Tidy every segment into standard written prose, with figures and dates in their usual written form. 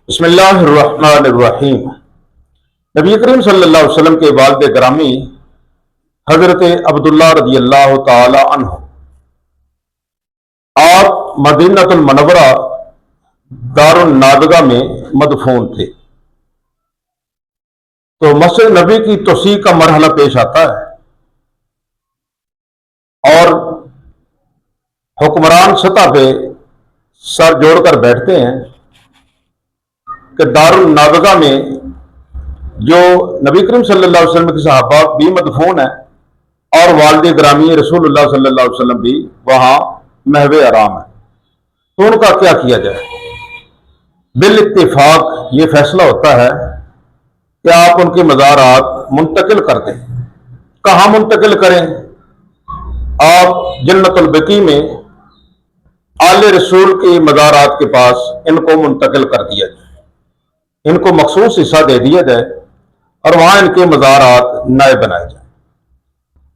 بسم اللہ الرحمن الرحیم۔ نبی کریم صلی اللہ علیہ وسلم کے والد گرامی حضرت عبداللہ رضی اللہ تعالی عنہ آپ مدینہ المنورہ دار النابغہ میں مدفون تھے، تو مسجد نبی کی توسیع کا مرحلہ پیش آتا ہے اور حکمران سطح پہ سر جوڑ کر بیٹھتے ہیں کہ دار النابغہ میں جو نبی کریم صلی اللہ علیہ وسلم کے صحابہ بھی مدفون ہیں اور والد گرامی رسول اللہ صلی اللہ علیہ وسلم بھی وہاں محو آرام ہے، تو ان کا کیا کیا جائے؟ بالاتفاق یہ فیصلہ ہوتا ہے کہ آپ ان کے مزارات منتقل کر دیں۔ کہاں منتقل کریں؟ آپ جنت البقیع میں آل رسول کے مزارات کے پاس ان کو منتقل کر دیا جائے، ان کو مخصوص حصہ دے دیا جائے اور وہاں ان کے مزارات نئے بنائے جائیں۔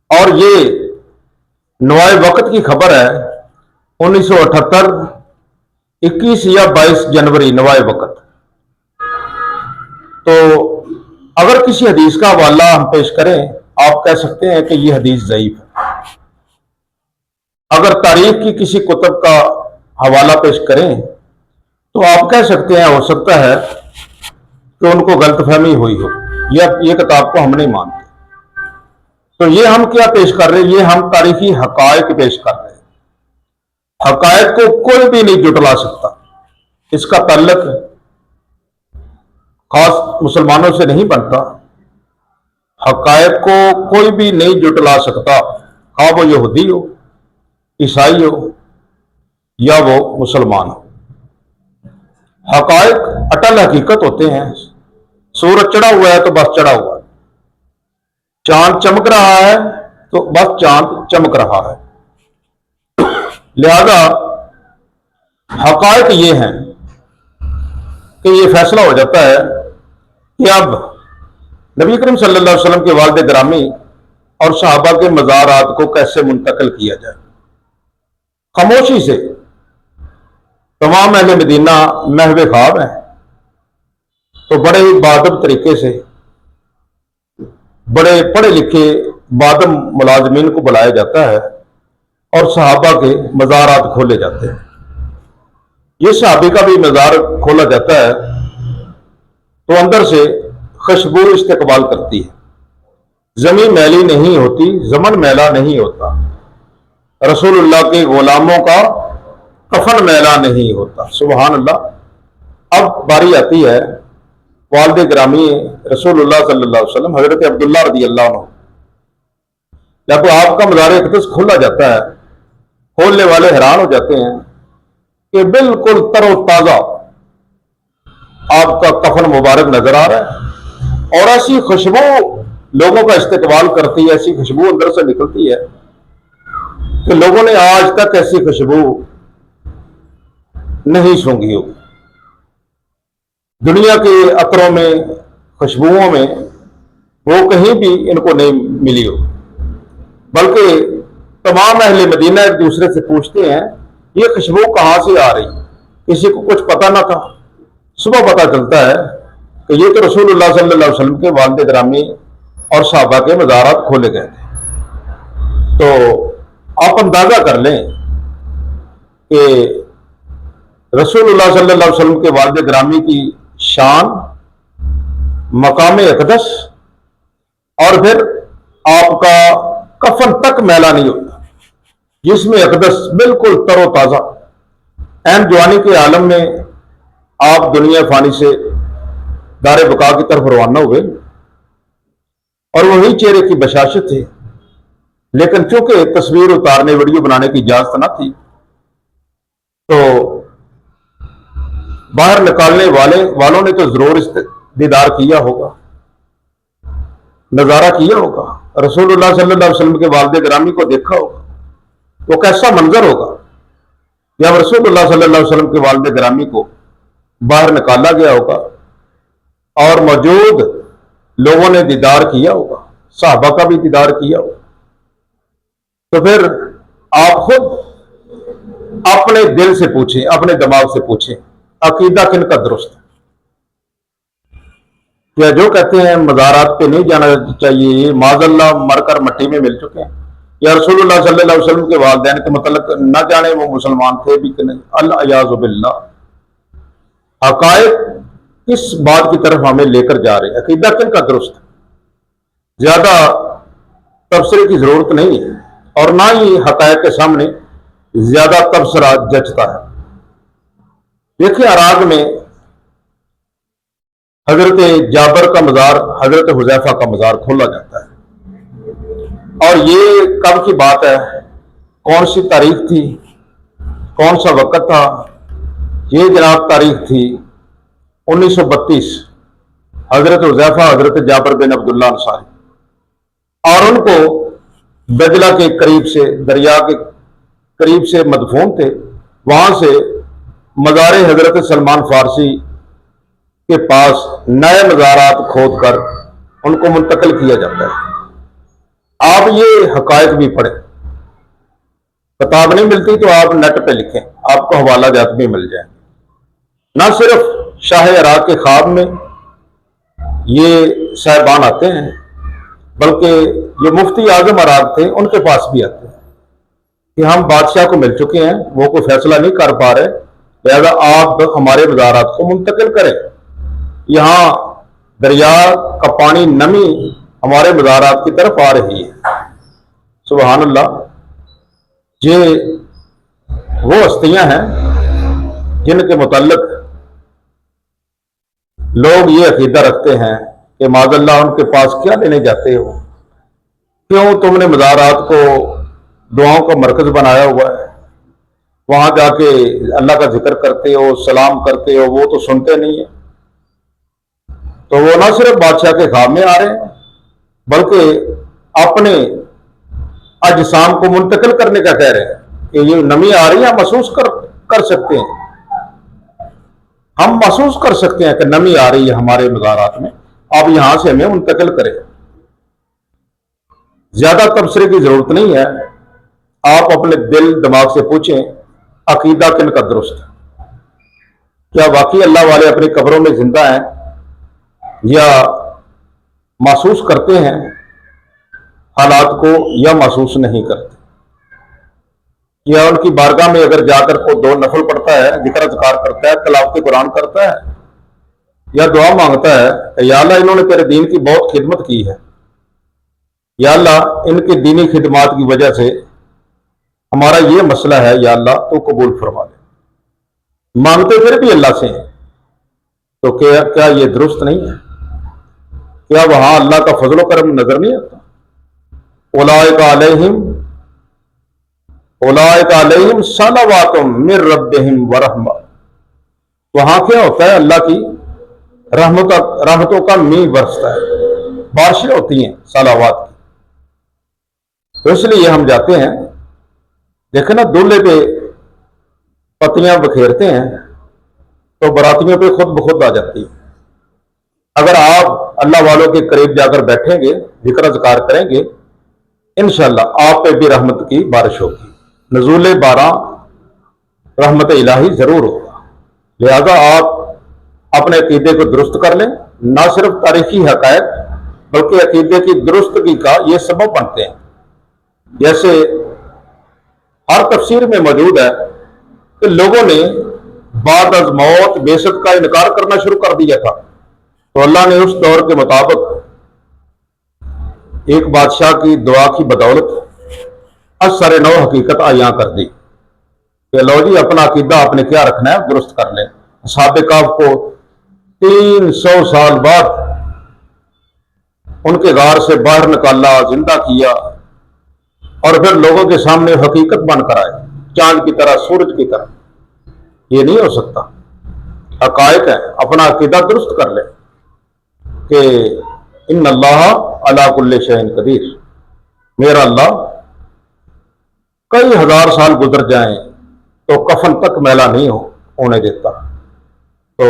اور یہ نوائے وقت کی خبر ہے، 1978 21 یا 22 جنوری نوائے وقت۔ تو اگر کسی حدیث کا حوالہ ہم پیش کریں، آپ کہہ سکتے ہیں کہ یہ حدیث ضعیف ہے۔ اگر تاریخ کی کسی کتب کا حوالہ پیش کریں تو آپ کہہ سکتے ہیں ہو سکتا ہے کہ ان کو غلط فہمی ہوئی ہو، یہ کتاب کو ہم نہیں مانتے۔ تو یہ ہم کیا پیش کر رہے ہیں؟ یہ ہم تاریخی حقائق پیش کر رہے ہیں۔ حقائق کو کوئی بھی نہیں جٹلا سکتا، اس کا تعلق خاص مسلمانوں سے نہیں بنتا۔ حقائق کو کوئی بھی نہیں جٹلا سکتا، خواہ وہ یہودی ہو، عیسائی ہو یا وہ مسلمان ہو۔ حقائق اٹل حقیقت ہوتے ہیں۔ سورج چڑھا ہوا ہے تو بس چڑھا ہوا ہے، چاند چمک رہا ہے تو بس چاند چمک رہا ہے۔ لہذا حقائق یہ ہیں کہ یہ فیصلہ ہو جاتا ہے کہ اب نبی کریم صلی اللہ علیہ وسلم کے والد گرامی اور صحابہ کے مزارات کو کیسے منتقل کیا جائے۔ خاموشی سے تمام اہل مدینہ محو خواب ہیں، تو بڑے ہی باادب طریقے سے بڑے پڑھے لکھے بادم ملازمین کو بلایا جاتا ہے اور صحابہ کے مزارات کھولے جاتے ہیں۔ یہ صحابی کا بھی مزار کھولا جاتا ہے تو اندر سے خوشبو استقبال کرتی ہے۔ زمین میلی نہیں ہوتی، زمن میلا نہیں ہوتا، رسول اللہ کے غلاموں کا کفن میلا نہیں ہوتا۔ سبحان اللہ۔ اب باری آتی ہے والد گرامی رسول اللہ صلی اللہ علیہ وسلم حضرت عبداللہ رضی اللہ عنہ، جب آپ کا مزار اقدس کھولا جاتا ہے، کھولنے والے حیران ہو جاتے ہیں کہ بالکل تر و تازہ آپ کا کفن مبارک نظر آ رہا ہے، اور ایسی خوشبو لوگوں کا استقبال کرتی ہے، ایسی خوشبو اندر سے نکلتی ہے کہ لوگوں نے آج تک ایسی خوشبو نہیں سونگھی ہوگی۔ دنیا کے عطروں میں، خوشبوؤں میں وہ کہیں بھی ان کو نہیں ملی ہو، بلکہ تمام اہل مدینہ ایک دوسرے سے پوچھتے ہیں یہ خوشبو کہاں سے آ رہی؟ کسی کو کچھ پتہ نہ تھا۔ صبح پتہ چلتا ہے کہ یہ تو رسول اللہ صلی اللہ علیہ وسلم کے والد گرامی اور صحابہ کے مزارات کھولے گئے تھے۔ تو آپ اندازہ کر لیں کہ رسول اللہ صلی اللہ علیہ وسلم کے والد گرامی کی شان، مقام اقدس، اور پھر آپ کا کفن تک میلا نہیں ہوتا، جس میں اقدس بالکل تر و تازہ، عین جوانی کے عالم میں آپ دنیا فانی سے دار بقا کی طرف روانہ ہوئے، اور وہی چہرے کی بشاشت تھی، لیکن چونکہ تصویر اتارنے، ویڈیو بنانے کی اجازت نہ تھی، تو باہر نکالنے والوں نے تو ضرور اس دیدار کیا ہوگا، نظارہ کیا ہوگا، رسول اللہ صلی اللہ علیہ وسلم کے والد گرامی کو دیکھا ہوگا۔ وہ کیسا منظر ہوگا جب رسول اللہ صلی اللہ علیہ وسلم کے والد گرامی کو باہر نکالا گیا ہوگا اور موجود لوگوں نے دیدار کیا ہوگا، صحابہ کا بھی دیدار کیا ہوگا۔ تو پھر آپ خود اپنے دل سے پوچھیں، اپنے دماغ سے پوچھیں، عقیدہ کن کا درست ہے؟ کیا جو کہتے ہیں مزارات پہ نہیں جانا چاہیے، یہ معاذ اللہ مر کر مٹی میں مل چکے ہیں؟ یا رسول اللہ صلی اللہ علیہ وسلم کے والدین کے متعلق نہ جانے وہ مسلمان تھے بھی کہ نہیں؟ الیاذ باللہ۔ حقائق کس بات کی طرف ہمیں لے کر جا رہے ہیں؟ عقیدہ کن کا درست ہے؟ زیادہ تبصرے کی ضرورت نہیں ہے، اور نہ ہی حقائق کے سامنے زیادہ تبصرہ جچتا ہے۔ دیکھیں عراق میں حضرت جابر کا مزار، حضرت حذیفہ کا مزار کھولا جاتا ہے، اور یہ کب کی بات ہے؟ کون سی تاریخ تھی؟ کون سا وقت تھا؟ یہ جناب تاریخ تھی 1932۔ حضرت حذیفہ حضرت جابر بن عبداللہ انصاری، اور ان کو دجلہ کے قریب سے، دریا کے قریب سے مدفون تھے، وہاں سے مزار حضرت سلمان فارسی کے پاس نئے مزارات کھود کر ان کو منتقل کیا جاتا ہے۔ آپ یہ حقائق بھی پڑھیں، کتاب نہیں ملتی تو آپ نیٹ پہ لکھیں، آپ کو حوالہ جات بھی مل جائیں۔ نہ صرف شاہ عراق کے خواب میں یہ صاحبان آتے ہیں، بلکہ جو مفتی اعظم عراق تھے ان کے پاس بھی آتے ہیں کہ ہم بادشاہ کو مل چکے ہیں، وہ کوئی فیصلہ نہیں کر پا رہے، لہذا آپ ہمارے مزارات کو منتقل کریں۔ یہاں دریا کا پانی نمی ہمارے مزارات کی طرف آ رہی ہے۔ سبحان اللہ۔ یہ وہ ہستیاں ہیں جن کے متعلق لوگ یہ عقیدہ رکھتے ہیں کہ معاذ اللہ ان کے پاس کیا لینے جاتے ہو؟ کیوں تم نے مزارات کو دعاؤں کا مرکز بنایا ہوا ہے؟ وہاں جا کے اللہ کا ذکر کرتے ہو، سلام کرتے ہو، وہ تو سنتے نہیں ہیں۔ تو وہ نہ صرف بادشاہ کے خواب میں آ رہے ہیں، بلکہ اپنے اجسام کو منتقل کرنے کا کہہ رہے ہیں کہ یہ نمی آ رہی ہے، ہم محسوس کر سکتے ہیں، ہم محسوس کر سکتے ہیں کہ نمی آ رہی ہے ہمارے مزارات میں، آپ یہاں سے ہمیں منتقل کریں۔ زیادہ تبصرے کی ضرورت نہیں ہے، آپ اپنے دل دماغ سے پوچھیں عقیدہ کن کا درست ہے؟ کیا واقعی اللہ والے اپنی قبروں میں زندہ ہیں، یا محسوس کرتے ہیں حالات کو، یا محسوس نہیں کرتے؟ یا ان کی بارگاہ میں اگر جا کر کوئی دو نفل پڑھتا ہے، ذکر اذکار کرتا ہے، تلاوت قرآن کرتا ہے، یا دعا مانگتا ہے کہ یا اللہ انہوں نے تیرے دین کی بہت خدمت کی ہے، یا اللہ ان کی دینی خدمات کی وجہ سے ہمارا یہ مسئلہ ہے، یا اللہ تو قبول فرما دے، مانگتے پھر بھی اللہ سے ہیں، تو کیا یہ درست نہیں ہے؟ کیا وہاں اللہ کا فضل و کرم نظر نہیں آتا؟ اولئک علیہم صلوات من ربہم ورحمہ۔ وہاں کیا ہوتا ہے؟ اللہ کی رحمتوں کا میਂہ برستا ہے، بارشیں ہوتی ہیں صلوات کی۔ تو اس لیے ہم جاتے ہیں، دیکھیں نا دولہے پہ پتیاں بکھیرتے ہیں تو براتیوں پہ خود بخود آ جاتی ہے۔ اگر آپ اللہ والوں کے قریب جا کر بیٹھیں گے، ذکر اذکار کریں گے، انشاءاللہ آپ پہ بھی رحمت کی بارش ہوگی، نزول بارہ رحمت الہی ضرور ہوگا۔ لہذا آپ اپنے عقیدے کو درست کر لیں، نہ صرف تاریخی حقائق بلکہ عقیدے کی درستگی کا یہ سبب بنتے ہیں۔ جیسے ہر تفسیر میں موجود ہے کہ لوگوں نے بعد از موت بعثت کا انکار کرنا شروع کر دیا تھا، تو اللہ نے اس دور کے مطابق ایک بادشاہ کی دعا کی بدولت اثر نو حقیقت عیاں کر دی کہ لو جی اپنا عقیدہ آپ نے کیا رکھنا ہے درست کر لیں۔ اصحاب کہف کو 300 سال بعد ان کے غار سے باہر نکالا، زندہ کیا، اور پھر لوگوں کے سامنے حقیقت بن کر آئے، چاند کی طرح، سورج کی طرح۔ یہ نہیں ہو سکتا، حقائق ہے، اپنا عقیدہ درست کر لیں کہ ان اللہ علی کل شیء قدیر، میرا اللہ کئی ہزار سال گزر جائیں تو کفن تک میلا نہیں ہونے دیتا۔ تو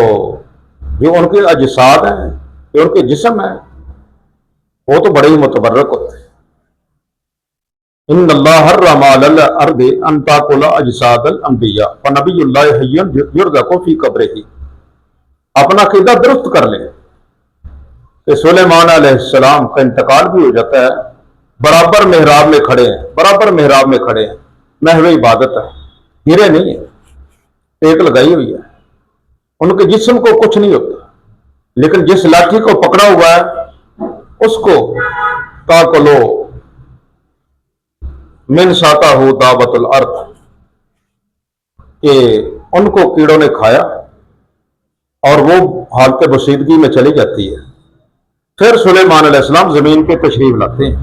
جو ان کے اجساد ہیں، جو ان کے جسم ہیں، وہ تو بڑے ہی متبرک ہوتے ہیں۔ ان اللہ حرم علی الارض ان تاکل اجساد الانبیاء فنبی اللہ حی یرزق فی قبرہ۔ اپنا عقیدہ درست کر لیں کہ سلیمان علیہ السلام کا انتقال بھی ہو جاتا ہے، برابر محراب میں کھڑے ہیں، برابر محراب میں کھڑے ہیں، محو عبادت ہے، ہیرے نہیں ہے، ٹیک لگائی ہوئی ہے، ان کے جسم کو کچھ نہیں ہوتا، لیکن جس لاٹھی کو پکڑا ہوا ہے اس کو تاکلو من ساتا ہو دعوت الارض، کہ ان کو کیڑوں نے کھایا اور وہ حالت بسیدگی میں چلی جاتی ہے۔ پھر سلیمان علیہ السلام زمین پہ تشریف لاتے ہیں،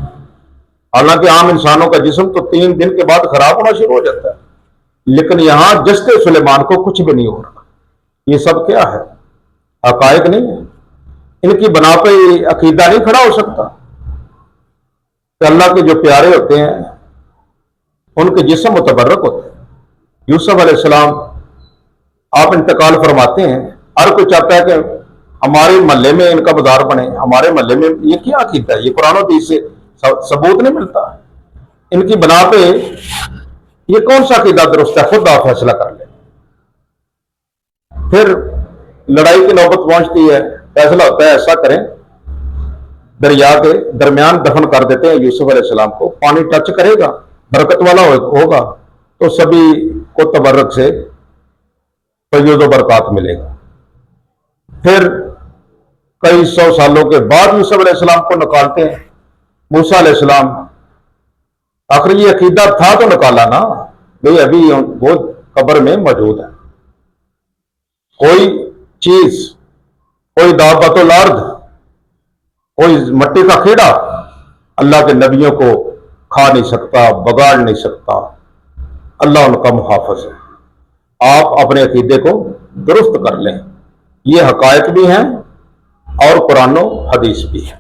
حالانکہ عام انسانوں کا جسم تو 3 دن کے بعد خراب ہونا شروع ہو جاتا ہے، لیکن یہاں جستے سلیمان کو کچھ بھی نہیں ہو رہا۔ یہ سب کیا ہے؟ حقائق نہیں ہے، ان کی بنا پہ عقیدہ نہیں کھڑا ہو سکتا کہ اللہ کے جو پیارے ہوتے ہیں ان کے جسم متبرک ہوتے ہیں۔ یوسف علیہ السلام آپ انتقال فرماتے ہیں، ہر کوئی چاہتا ہے کہ ہمارے محلے میں ان کا بازار بنے، ہمارے محلے میں، یہ کیا عقیدہ ہے؟ یہ قرآن و حدیث سے ثبوت نہیں ملتا۔ ان کی بنا پہ یہ کون سا عقیدہ درست ہے؟ خود آپ فیصلہ کر لیں۔ پھر لڑائی کی نوبت پہنچتی ہے، فیصلہ ہوتا ہے ایسا کریں دریا کے درمیان دفن کر دیتے ہیں یوسف علیہ السلام کو، پانی ٹچ کرے گا برکت والا ہوگا تو سبھی کو تبرک سے فیض و برکات ملے گا۔ پھر کئی 100 سالوں کے بعد یوسف علیہ السلام کو نکالتے ہیں موسیٰ علیہ السلام۔ آخر یہ عقیدہ تھا تو نکالا نا بھئی، ابھی وہ قبر میں موجود ہے۔ کوئی چیز، کوئی دابت الارض، کوئی مٹی کا کیڑا اللہ کے نبیوں کو کھا نہیں سکتا، بگاڑ نہیں سکتا، اللہ ان کا محافظ ہے۔ آپ اپنے عقیدے کو درست کر لیں، یہ حقائق بھی ہیں اور قرآن و حدیث بھی ہے۔